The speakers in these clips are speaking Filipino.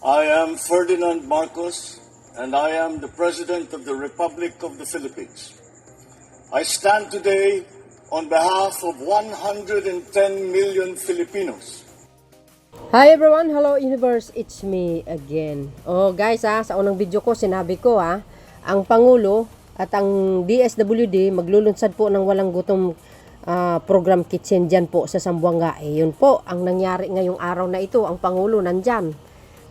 I am Ferdinand Marcos, and I am the President of the Republic of the Philippines. I stand today on behalf of 110 million Filipinos. Hi everyone, hello universe, it's me again. Oh guys sa unang video ko sinabi ko ang Pangulo at ang DSWD maglulunsad po ng walang gutom program kitchen dyan po sa Zamboanga. Yun po ang nangyari ngayong araw na ito. Ang Pangulo nandyan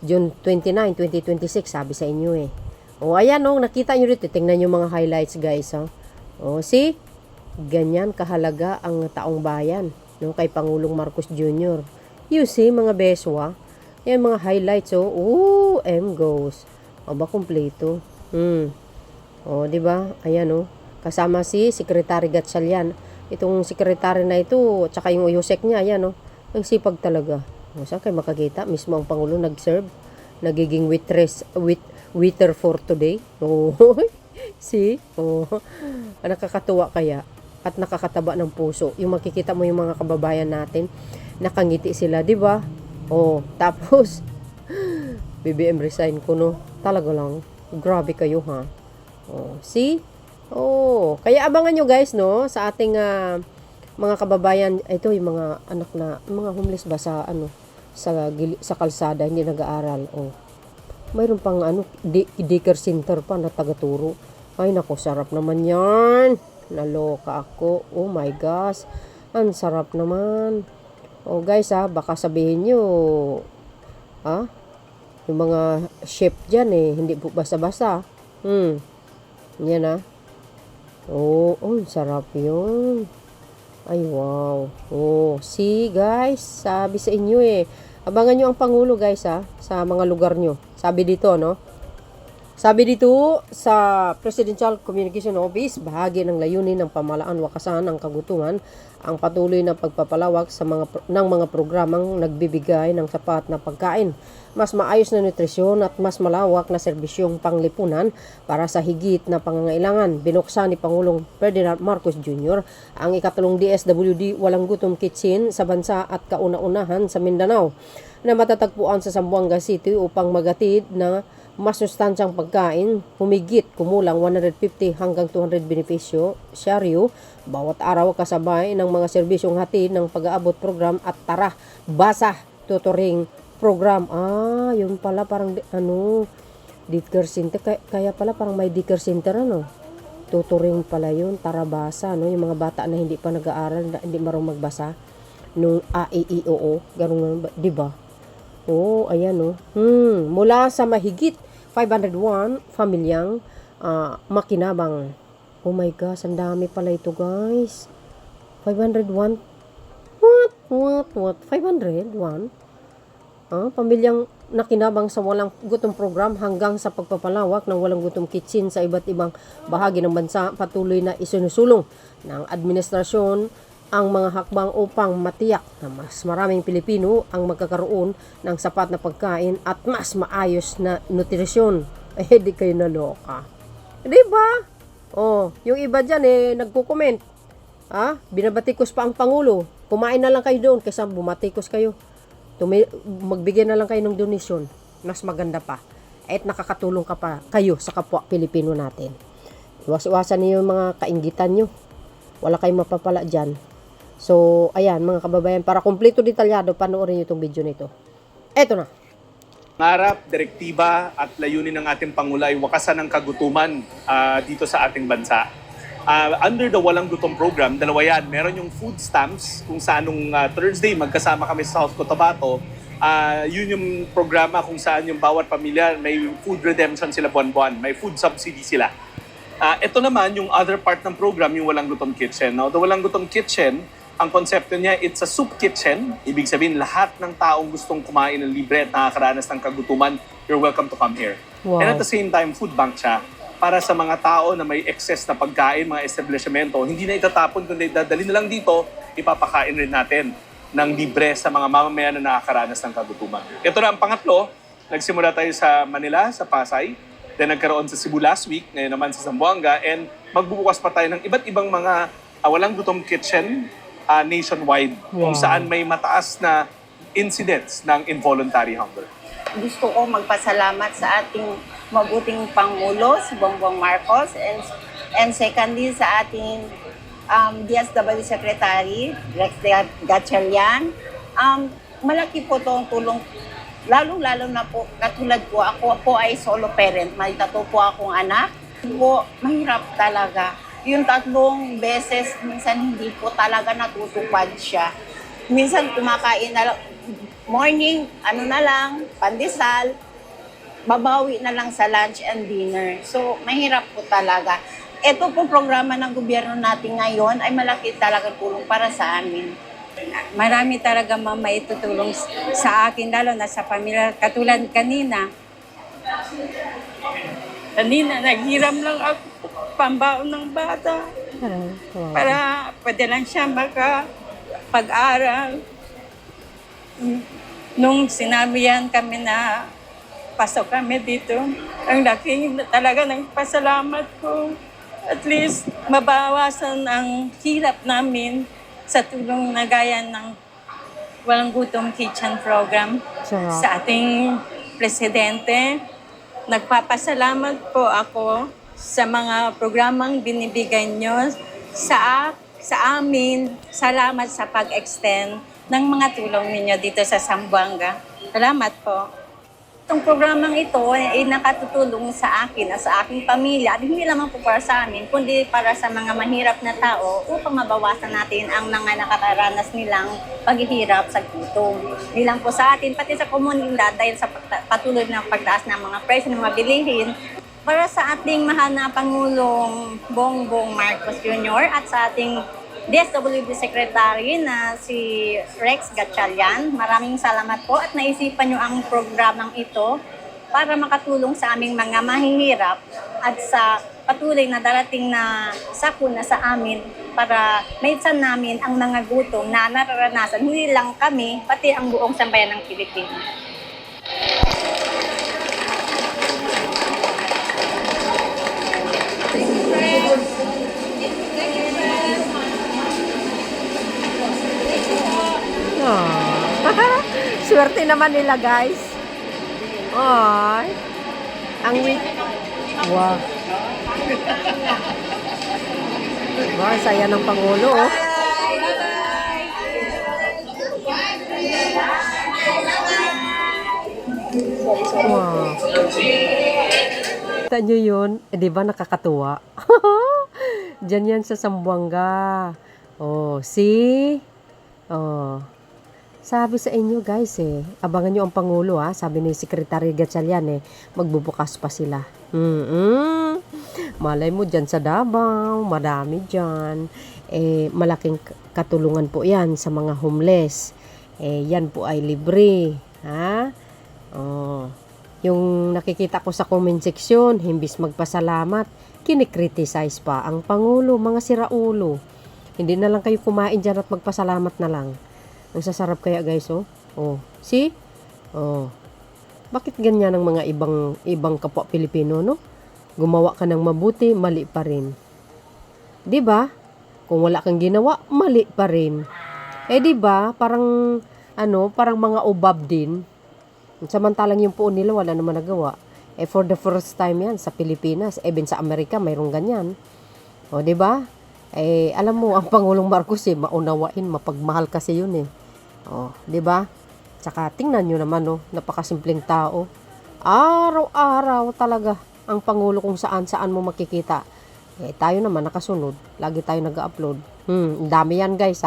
June 29, 2026 sabi sa inyo O ayan nakita nyo rito, tingnan nyo mga highlights guys see, ganyan kahalaga ang taong bayan kay Pangulong Marcos Jr. You see mga beswa, yan mga highlights M goes. Ba kompleto. Di ba? Ayan kasama si Secretary Gatchalian. Itong secretary na ito, tsaka yung uyosek niya, ayan ang sipag talaga. Saan kayo makakita? Mismo ang Pangulo nag-serve. Nagiging waiter for today. See? Nakakatuwa kaya. At nakakataba ng puso. Yung makikita mo yung mga kababayan natin, nakangiti sila, di ba? Tapos, BBM resign ko, Talaga lang. Grabe kayo, ha? See? Kaya abangan nyo, guys, sa ating mga kababayan, ito yung mga anak na, mga homeless ba sa sa kalsada, hindi nag-aaral. Mayroon pang daycare center pa na tagaturo. Ay nako, sarap naman yan. Naloka ako. Oh my gosh. Ang sarap naman. Guys baka sabihin nyo, yung mga chef dyan hindi po basa-basa. Yan sarap yun. Ay, wow. See, guys, sabi sa inyo abangan nyo ang Pangulo, guys, sa mga lugar nyo. Sabi dito, Sabi dito sa Presidential Communication Office, bahagi ng layunin ng pamahalaan wakasan ang kagutuman, ang patuloy na pagpapalawak ng mga programang nagbibigay ng sapat na pagkain, mas maayos na nutrisyon at mas malawak na serbisyong panglipunan para sa higit na pangangailangan. Binuksan ni Pangulong Ferdinand Marcos Jr. ang ikatlong DSWD Walang Gutom Kitchen sa bansa at kauna-unahan sa Mindanao na matatagpuan sa Zamboanga City upang magatid na mas sustansyang pagkain, humigit kumulang 150 hanggang 200 benepisyaryo bawat araw kasabay ng mga serbisyong hatid ng pag-aabot program at Tara Basa Tutoring program. Yun pala parang daycare center, kaya pala parang may daycare center tutoring pala yun, Tara Basa yung mga bata na hindi pa nag-aaral, na hindi marunong magbasa nung AEIOO, ganun di ba? Ayan mula sa mahigit 501 pamilyang makinabang. Oh my gosh, ang dami pala ito, guys. 501? What? 501? Pamilyang nakinabang sa walang gutom program hanggang sa pagpapalawak ng walang gutom kitchen sa iba't ibang bahagi ng bansa. Patuloy na isinusulong ng administrasyon ang mga hakbang upang matiyak na mas maraming Pilipino ang magkakaroon ng sapat na pagkain at mas maayos na nutrisyon. Di kayo naloka. Di ba? Yung iba dyan nagko-comment. Binabatikos pa ang Pangulo. Kumain na lang kayo doon kaysa bumatikos kayo. Magbigay na lang kayo ng donasyon. Mas maganda pa. At nakakatulong ka pa kayo sa kapwa Pilipino natin. Iwas-iwasan niyo yung mga kainggitan nyo. Wala kayong mapapala dyan. So, ayan mga kababayan, para kumpleto detalyado, panoorin nyo itong video nito. Eto na. Pangarap, direktiba at layunin ng ating Pangulo ay wakasan ng kagutuman dito sa ating bansa. Under the Walang Gutom program, dalawa yan. Meron yung food stamps, kung saan nung Thursday magkasama kami sa South Cotabato. Yun yung programa kung saan yung bawat pamilya may food redemption sila buwan-buwan, may food subsidy sila. Ito naman yung other part ng program, yung Walang Gutom Kitchen. Now, the Walang Gutom Kitchen, ang konsepto niya, it's a soup kitchen. Ibig sabihin, lahat ng taong gustong kumain ng libre at nakakaranas ng kagutuman, you're welcome to come here. Wow. And at the same time, food bank siya para sa mga tao na may excess na pagkain, mga establishmento, hindi na itatapon, kundi dadali na lang dito, ipapakain rin natin ng libre sa mga mamamayan na nakakaranas ng kagutuman. Ito na ang pangatlo, nagsimula tayo sa Manila, sa Pasay, then nagkaroon sa Cebu last week, ngayon naman sa Zamboanga, and magbubukas pa tayo ng iba't ibang mga walang gutom kitchen nationwide, kung saan may mataas na incidents ng involuntary hunger. gusto ko magpasalamat sa ating mabuting Pangulo, si Bongbong Marcos, and secondly sa ating DSWD Secretary, Rex Gatchalian. Malaki po itong tulong, lalo na po, katulad ko, ako po ay solo parent, may 3 po akong anak. Po, mahirap talaga. Yung 3 beses, minsan hindi po talaga natutupad siya. Minsan kumakain na lang, morning, pandesal, babawi na lang sa lunch and dinner. So, mahirap po talaga. Ito po programa ng gobyerno natin ngayon ay malaki talaga tulong para sa amin. Marami talaga maitutulong sa akin, lalo na sa pamilya. Katulad kanina, naghiram lang ako pambaon ng bata para pwede lang siya makapag-aral. Nung sinabihan kami na pasok kami dito, ang laki talaga ng pasalamat ko. At least mabawasan ang hirap namin sa tulong na gaya ng Walang Gutom Kitchen Program sa ating presidente. Nagpapasalamat po ako sa mga programang binibigay nyo sa amin. Salamat sa pag-extend ng mga tulong ninyo dito sa Zamboanga. Salamat po. Itong programang ito ay nakatutulong sa akin at sa aking pamilya. At hindi lamang po para sa amin, kundi para sa mga mahirap na tao upang mabawasan natin ang mga nakakaranas nilang paghihirap sa gutom. Hindi lang po sa atin, pati sa komunidad dahil sa patuloy na pagtaas ng mga presyo ng mga bilihin. Para sa ating mahal na Pangulong Bongbong Marcos Jr. at sa ating DSWD Secretary na si Rex Gatchalian, maraming salamat po at naisipan nyo ang programang ito para makatulong sa aming mga mahihirap at sa patuloy na darating na sakuna sa amin para maisan namin ang mga gutom na nararanasan, hindi lang kami, pati ang buong sambayan ng Pilipinas. Swerte naman nila, guys. Ay. Ang wow. Wow, saya ng Pangulo, oh. Wow. Kita nyo yun? Di ba nakakatuwa? Diyan yan sa Zamboanga. Oh, see? Oh. Sabi sa inyo guys abangan nyo ang Pangulo sabi ni Secretary Gatchalian magbubukas pa sila. Malay mo dyan sa Davao, madami dyan. Malaking katulungan po yan sa mga homeless. Yan po ay libre. Yung nakikita ko sa comment section, himbis magpasalamat, kinikriticize pa ang Pangulo, mga siraulo. Hindi na lang kayo kumain dyan at magpasalamat na lang. Ang sasarap kaya guys, oh. Oh, see? Oh. Bakit ganyan ang mga ibang kapwa Pilipino, no? Gumawa ka ng mabuti, mali pa rin. 'Di ba? Kung wala kang ginawa, mali pa rin. 'Di ba? Parang parang mga ubab din. Samantalang yung puon nila wala naman nagawa. For the first time yan sa Pilipinas, even sa Amerika mayroong ganyan. O, 'di ba? Alam mo, ang Pangulong Marcos maunawain, mapagmahal kasi yun Oh, 'di ba? Tsaka tingnan niyo naman napakasimpleng tao. Araw-araw talaga ang Pangulo kung saan mo makikita. Tayo naman nakasunod, lagi tayo nag-upload. Dami yan guys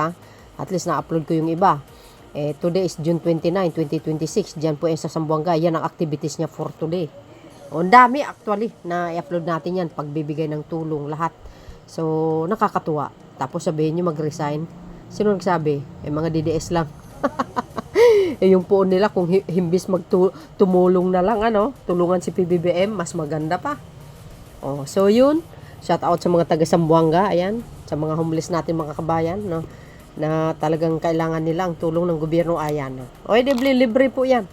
At least na-upload ko yung iba. Today is June 29, 2026. Diyan po sa Zamboanga. Yan ang activities niya for today. Ang dami actually na i-upload natin yan. Pagbibigay ng tulong, lahat. So, nakakatuwa. Tapos sabihin nyo mag-resign. Sino nagsabi? Mga DDS lang. Yung poon nila kung himbis tumulong na lang tulungan si PBBM, mas maganda pa. So yun, shout out sa mga taga Zamboanga, ayan, sa mga homeless natin mga kabayan na talagang kailangan nila ang tulong ng gobyerno, ayan. Libre po yan.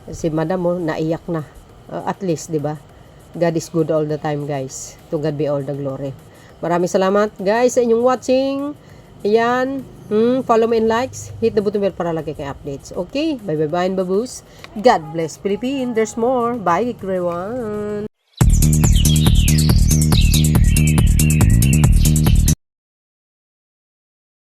Si madam naiyak na. At least, 'di ba? God is good all the time, guys. To God be all the glory. Maraming salamat guys sa inyong watching. Ayan. Follow me and likes. Hit the button bell para lagi kay updates. Okay? Bye bye bye and baboos. God bless Philippines. There's more. Bye everyone.